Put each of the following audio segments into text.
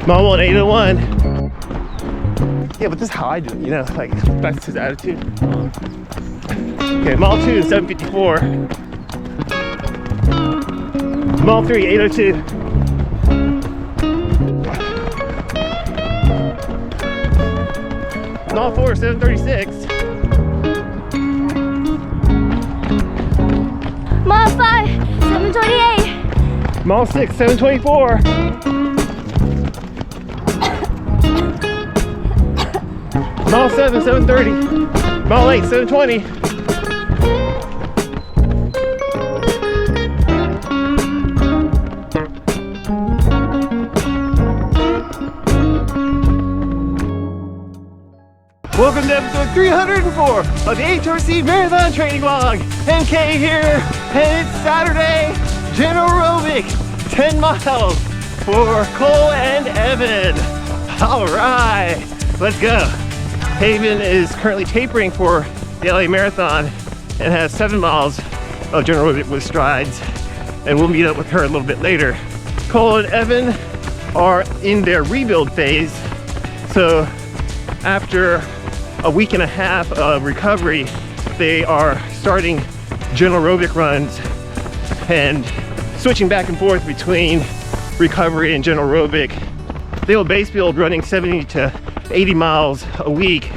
Mile 1, 801. Yeah, but this is how I do it, you know, like, that's his attitude. Okay, mile 2 is 754. Mile 3, 802. Mile 4, 736. Mile 5, 728. Mile 6, 724. Mile 7, 730. Mile 8, 720. Welcome to episode 304 of the AHRC Marathon Training Vlog. MK here, and it's Saturday, general aerobic, 10 miles for Cole and Evan. All right, let's go. Haven is currently tapering for the LA Marathon and has 7 miles of general aerobic with strides, and we'll meet up with her a little bit later. Cole and Evan are in their rebuild phase, so after a week and a half of recovery, they are starting general aerobic runs and switching back and forth between recovery and general aerobic. They will base build running 70 to 80 miles a week,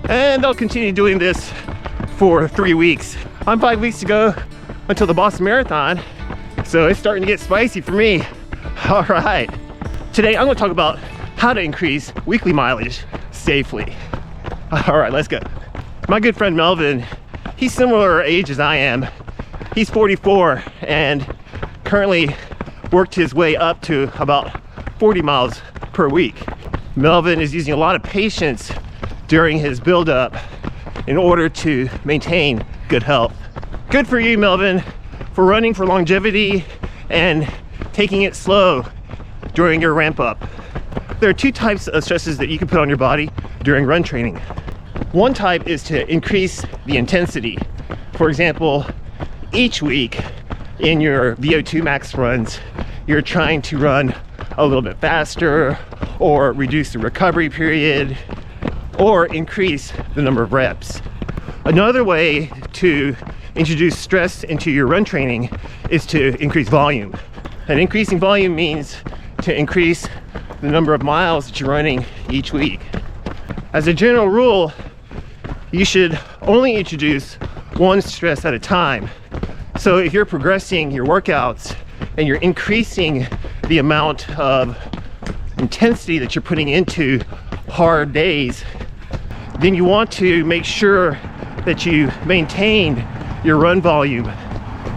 and they'll continue doing this for 3 weeks. I'm 5 weeks to go until the Boston Marathon, so it's starting to get spicy for me. All right, today I'm going to talk about how to increase weekly mileage safely. All right, let's go. My good friend Melvin, he's similar age as I am. He's 44 and currently worked his way up to about 40 miles per week. Melvin is using a lot of patience during his build-up in order to maintain good health. Good for you, Melvin, for running for longevity and taking it slow during your ramp up. There are 2 types of stresses that you can put on your body during run training. One type is to increase the intensity. For example, each week in your VO2 max runs, you're trying to run a little bit faster, or reduce the recovery period, or increase the number of reps. Another way to introduce stress into your run training is to increase volume. And increasing volume means to increase the number of miles that you're running each week. As a general rule, you should only introduce one stress at a time. So if you're progressing your workouts and you're increasing the amount of intensity that you're putting into hard days, then you want to make sure that you maintain your run volume.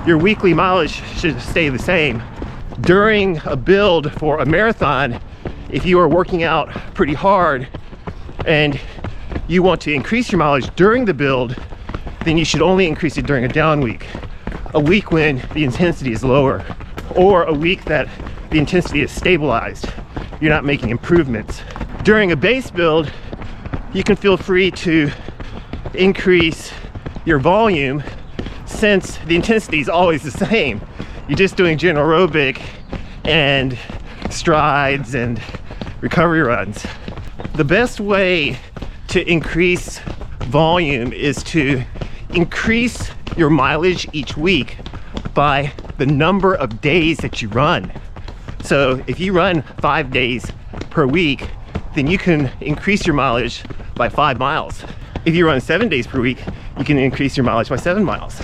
Your weekly mileage should stay the same. During a build for a marathon, if you are working out pretty hard and you want to increase your mileage during the build, then you should only increase it during a down week. A week when the intensity is lower, or a week that the intensity is stabilized. You're not making improvements. During a base build, you can feel free to increase your volume since the intensity is always the same. You're just doing general aerobic and strides and recovery runs. The best way to increase volume is to increase your mileage each week by the number of days that you run. So if you run 5 days per week, then you can increase your mileage by 5 miles. If you run 7 days per week, you can increase your mileage by 7 miles.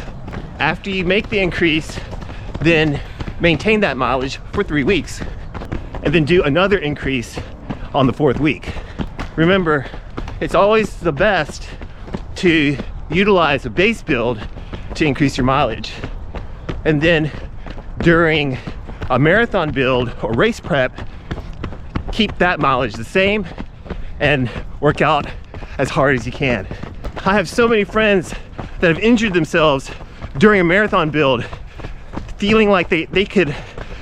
After you make the increase, then maintain that mileage for 3 weeks, and then do another increase on the 4th week. Remember, it's always the best to utilize a base build to increase your mileage. And then during a marathon build or race prep, keep that mileage the same and work out as hard as you can. I have so many friends that have injured themselves during a marathon build, feeling like they could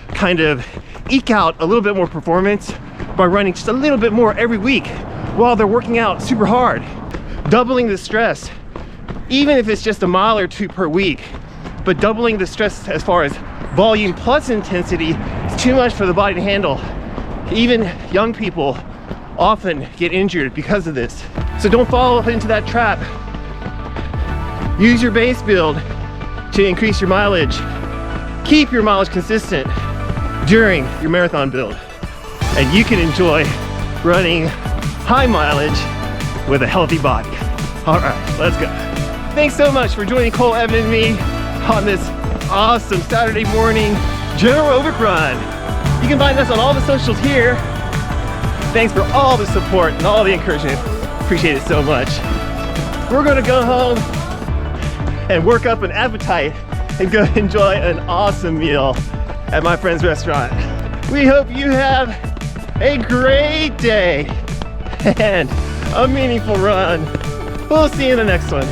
kind of eke out a little bit more performance by running just a little bit more every week while they're working out super hard, doubling the stress, even if it's just a mile or 2 per week. But doubling the stress as far as volume plus intensity is too much for the body to handle. Even young people often get injured because of this. So don't fall into that trap. Use your base build to increase your mileage. Keep your mileage consistent during your marathon build. And you can enjoy running high mileage with a healthy body. All right, let's go. Thanks so much for joining Cole, Evan, and me on this awesome Saturday morning general aerobic run. You can find us on all the socials here. Thanks for all the support and all the encouragement. Appreciate it so much. We're gonna go home and work up an appetite and go enjoy an awesome meal at my friend's restaurant. We hope you have a great day and a meaningful run. We'll see you in the next one.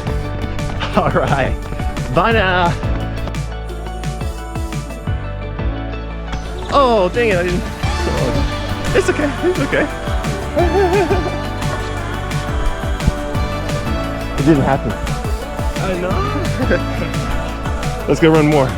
All right, bye now. Oh, dang it, I didn't. Oh, it's okay, it's okay. It didn't happen. I know. Let's go run more.